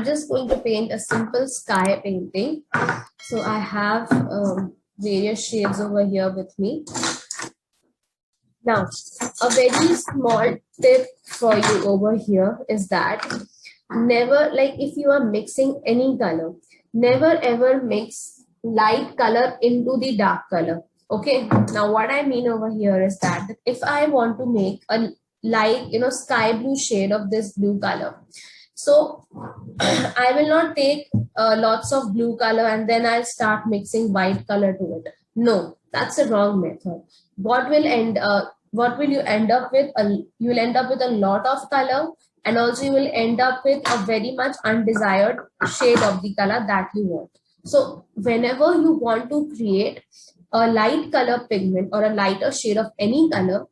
just going to paint a simple sky painting. So I have various shades over here with me. Now, a very small tip for you over here is that never, like if you are mixing any color, never ever mix light color into the dark color. Okay, now what I mean over here is that if I want to make a light, sky blue shade of this blue color, so I will not take lots of blue color and then I'll start mixing white color to it. No, that's a wrong method. What will you end up with? You will end up with a lot of color, and also you will end up with a very much undesired shade of the color that you want. So whenever you want to create a light color pigment or a lighter shade of any color,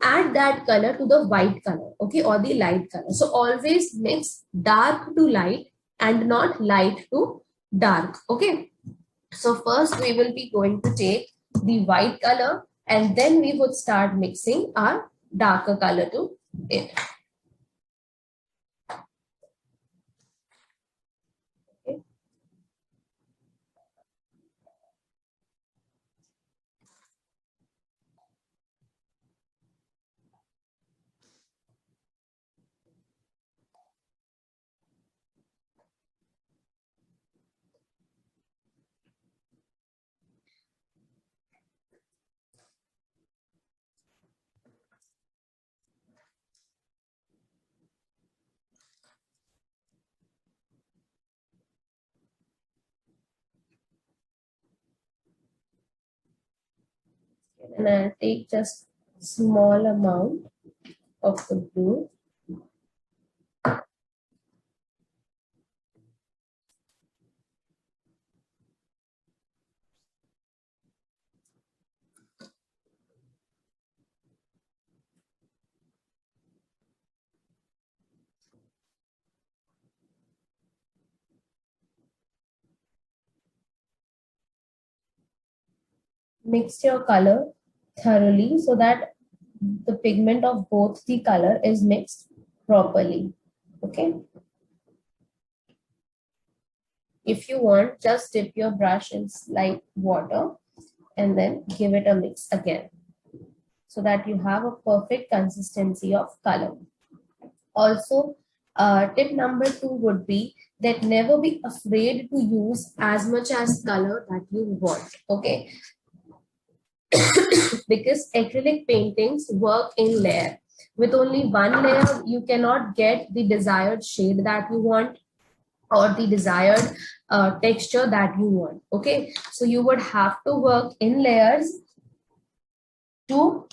add that color to the white color, okay, or the light color. So always mix dark to light and not light to dark, okay. So first we will be going to take the white color and then we would start mixing our darker color to it. Okay. And I'll take just small amount of the blue. Mix your color thoroughly so that the pigment of both the color is mixed properly, okay. If you want, just dip your brush in light water and then give it a mix again so that you have a perfect consistency of color. Also, tip number 2 would be that never be afraid to use as much as color that you want, okay. Because acrylic paintings work in layer. With only one layer, you cannot get the desired shade that you want or the desired texture that you want, okay. So you would have to work in layers to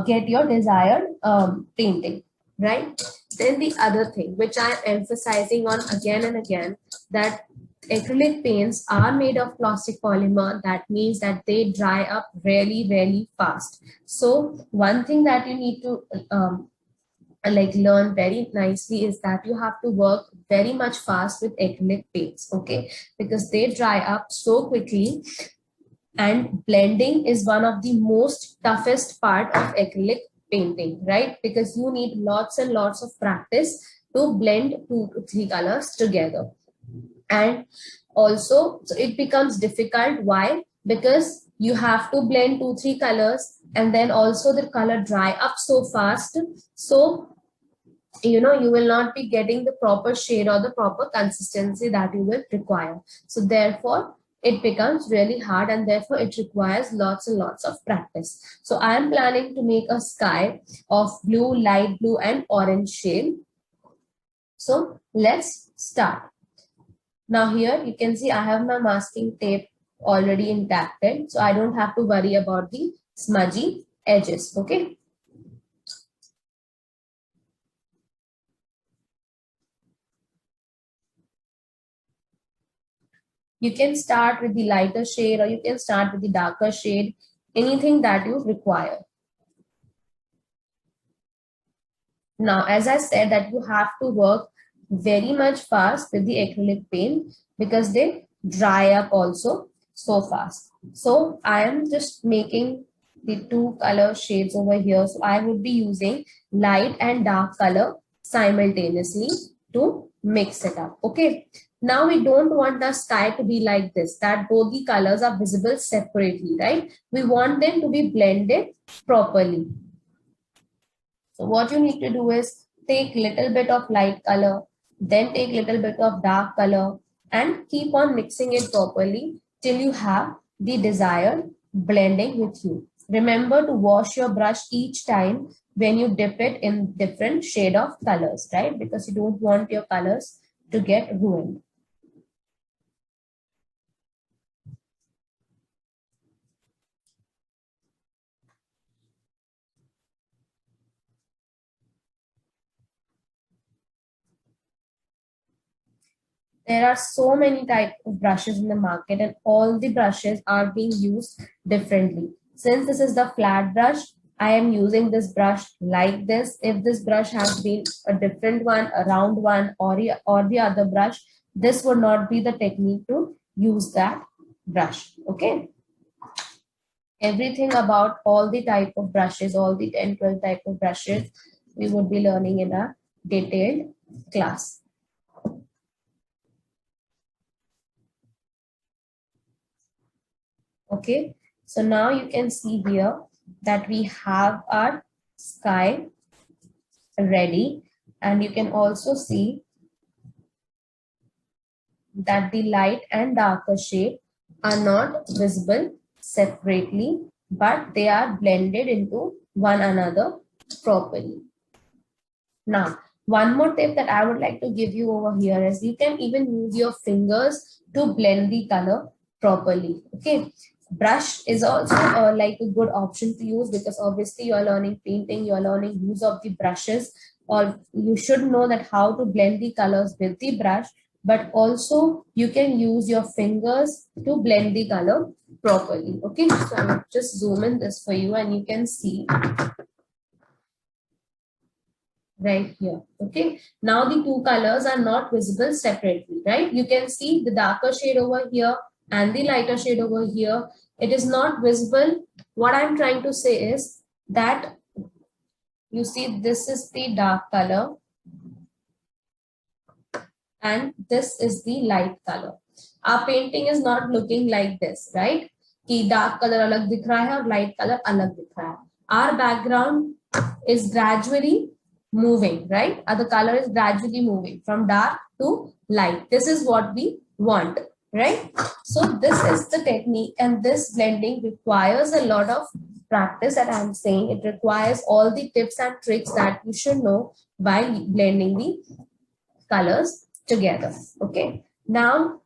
get your desired painting, right? Then the other thing which I am emphasizing on again and again, that acrylic paints are made of plastic polymer. That means that they dry up really fast. So one thing that you need to learn very nicely is that you have to work very much fast with acrylic paints, okay, because they dry up so quickly. And blending is one of the most toughest part of acrylic painting, right? Because you need lots and lots of practice to blend 2 to 3 colors together. And also, so it becomes difficult. Why? Because you have to blend 2-3 colors and then also the color dry up so fast. So, you will not be getting the proper shade or the proper consistency that you will require. So therefore, it becomes really hard and therefore it requires lots and lots of practice. So I am planning to make a sky of blue, light blue and orange shade. So let's start. Now here you can see I have my masking tape already impacted, so I don't have to worry about the smudgy edges, okay. You can start with the lighter shade or you can start with the darker shade, anything that you require. Now, as I said that you have to work very much fast with the acrylic paint because they dry up also so fast. So I am just making the 2 color shades over here. So I would be using light and dark color simultaneously to mix it up. Okay. Now we don't want the sky to be like this, that both the colors are visible separately, right? We want them to be blended properly. So what you need to do is take little bit of light color, then take little bit of dark color and keep on mixing it properly till you have the desired blending with you. Remember to wash your brush each time when you dip it in different shade of colors, right? Because you don't want your colors to get ruined. There are so many types of brushes in the market and all the brushes are being used differently. Since this is the flat brush, I am using this brush like this. If this brush has been a different one, a round one, or the other brush, this would not be the technique to use that brush. Okay. Everything about all the type of brushes, all the 10-12 type of brushes, we would be learning in a detailed class. Okay, so now you can see here that we have our sky ready, and you can also see that the light and darker shade are not visible separately, but they are blended into one another properly. Now, one more tip that I would like to give you over here is you can even use your fingers to blend the color properly. Okay. Brush is also like a good option to use because obviously you are learning painting, you are learning use of the brushes, or you should know that how to blend the colors with the brush, but also you can use your fingers to blend the color properly. Okay, so I will just zoom in this for you and you can see right here. Okay, now the two colors are not visible separately, right? You can see the darker shade over here and the lighter shade over here. It is not visible. What I'm trying to say is that you see this is the dark color and this is the light color. Our painting is not looking like this, right? कि dark color अलग दिख रहा है और light color अलग दिख रहा है. Our background is gradually moving, right? The color is gradually moving from dark to light. This is what we want, right? So this is the technique, and this blending requires a lot of practice that I'm saying. It requires all the tips and tricks that you should know while blending the colors together. Okay, now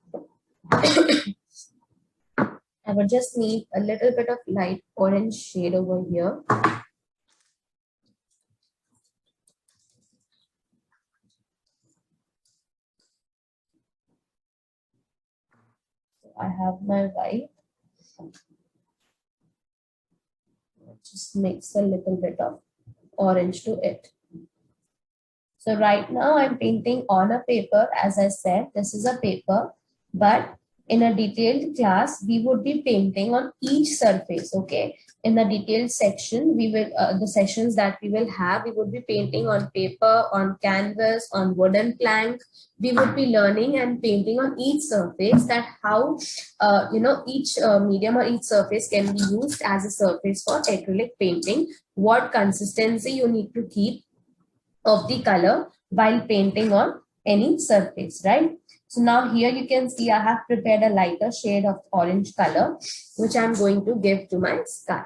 I would just need a little bit of light orange shade over here. I have my white. Just mix a little bit of orange to it. So right now I'm painting on a paper. As I said, this is a paper, but in a detailed class, we would be painting on each surface. Okay. In the detailed section, we will, the sessions that we will have, we would be painting on paper, on canvas, on wooden plank. We would be learning and painting on each surface, that how, each medium or each surface can be used as a surface for acrylic painting, what consistency you need to keep of the color while painting on any surface, right? So now here you can see I have prepared a lighter shade of orange color, which I'm going to give to my sky.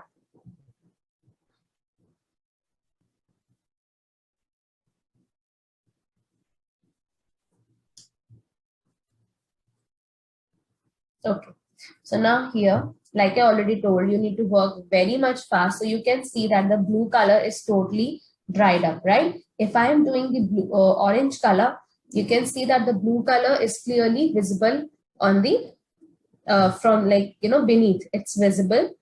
Okay, so now here, like I already told, you need to work very much fast. So you can see that the blue color is totally dried up, right? If I am doing the blue, orange color, you can see that the blue color is clearly visible on the from beneath, it's visible.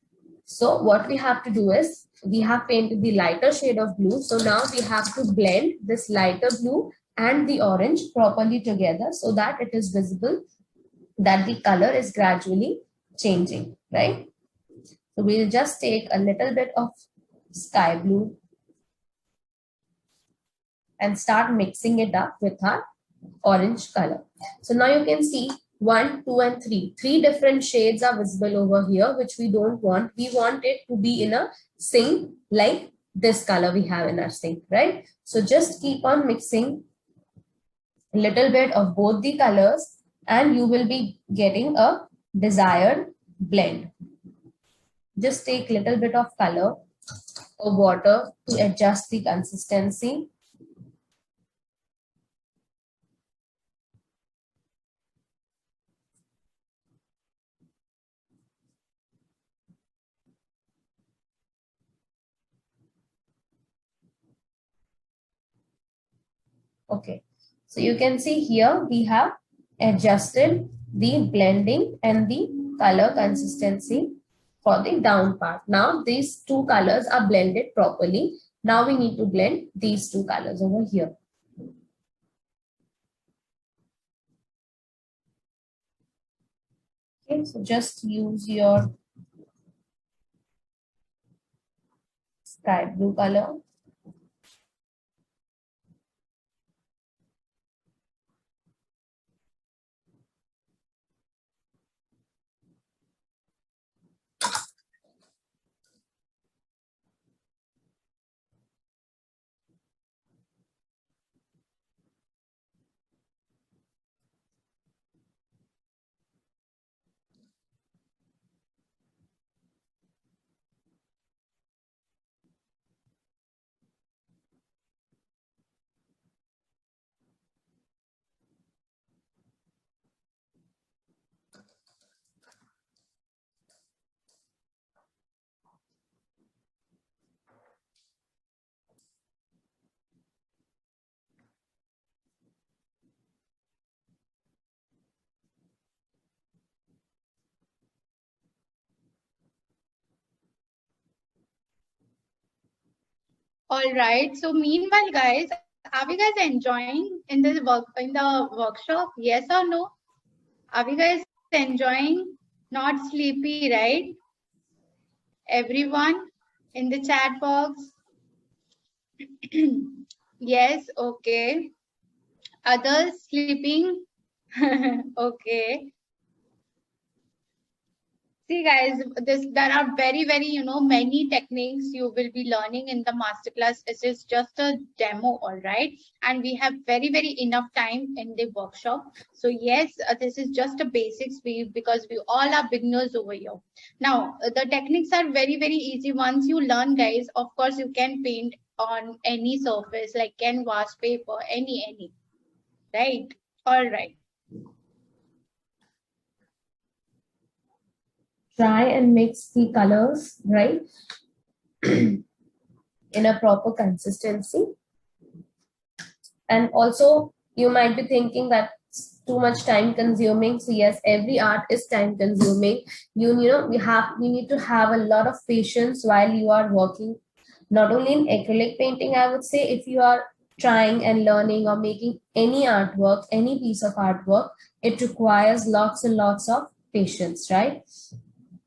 So what we have to do is we have painted the lighter shade of blue. So now we have to blend this lighter blue and the orange properly together so that it is visible that the color is gradually changing, right? So we'll just take a little bit of sky blue and start mixing it up with our orange color. So now you can see 1, 2, and 3. Three different shades are visible over here, which we don't want. We want it to be in a sink like this color we have in our sink, right? So just keep on mixing a little bit of both the colors and you will be getting a desired blend. Just take a little bit of color or water to adjust the consistency. Okay, so you can see here we have adjusted the blending and the color consistency for the down part. Now these two colors are blended properly. Now we need to blend these two colors over here. Okay, so just use your sky blue color. All right. So meanwhile, guys, are we guys enjoying in this workshop? Yes or no? Are we guys enjoying? Not sleepy, right? Everyone in the chat box. Yes. Okay. Others sleeping. Okay. See guys, there are very many techniques you will be learning in the masterclass. It is just a demo, all right, and we have very enough time in the workshop. So yes, this is just a basics because we all are beginners over here. Now the techniques are very easy. Once you learn, guys, of course you can paint on any surface like canvas, paper, any, right? All right. Try and mix the colors, right, in a proper consistency. And also you might be thinking that too much time consuming. So yes, every art is time consuming. We need to have a lot of patience while you are working, not only in acrylic painting. I would say if you are trying and learning or making any artwork, any piece of artwork, it requires lots and lots of patience, right?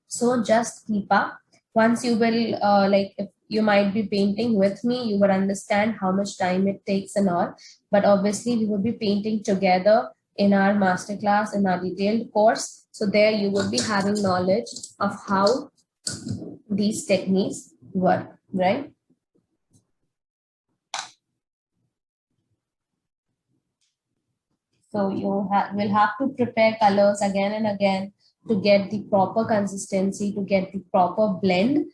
So just keep up. Once you will like, if you might be painting with me, you will understand how much time it takes and all. But obviously we will be painting together in our masterclass, in our detailed course. So there you will be having knowledge of how these techniques work, right? So you will have to prepare colors again and again to get the proper consistency, to get the proper blend.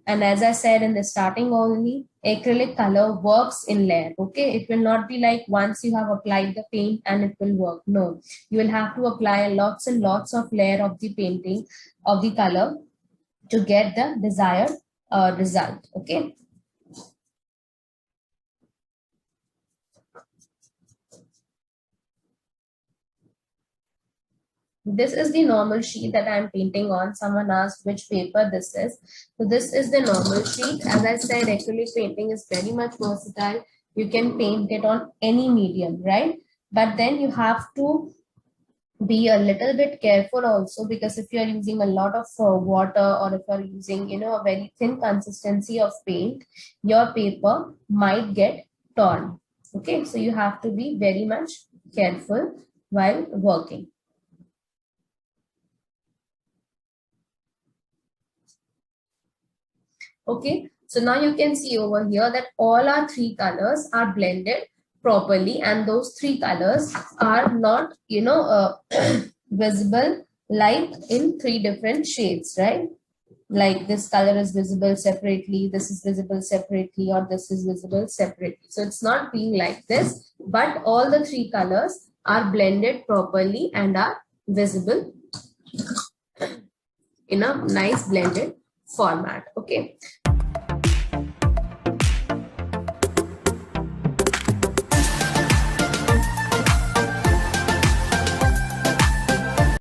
And as I said in the starting only, acrylic color works in layer. Okay, it will not be like once you have applied the paint and it will work. No, you will have to apply lots and lots of layer of the painting of the color to get the desired result. Okay. This is the normal sheet that I'm painting on. Someone asked which paper this is. So this is the normal sheet. As I said, acrylic painting is very much versatile. You can paint it on any medium, right? But then you have to be a little bit careful also, because if you are using a lot of water, or if you are using, a very thin consistency of paint, your paper might get torn. Okay, so you have to be very much careful while working. Okay, so now you can see over here that all our three colors are blended properly, and those three colors are not, visible like in three different shades, right? Like this color is visible separately, this is visible separately, or this is visible separately. So it's not being like this, but all the three colors are blended properly and are visible in a nice blended format. Okay,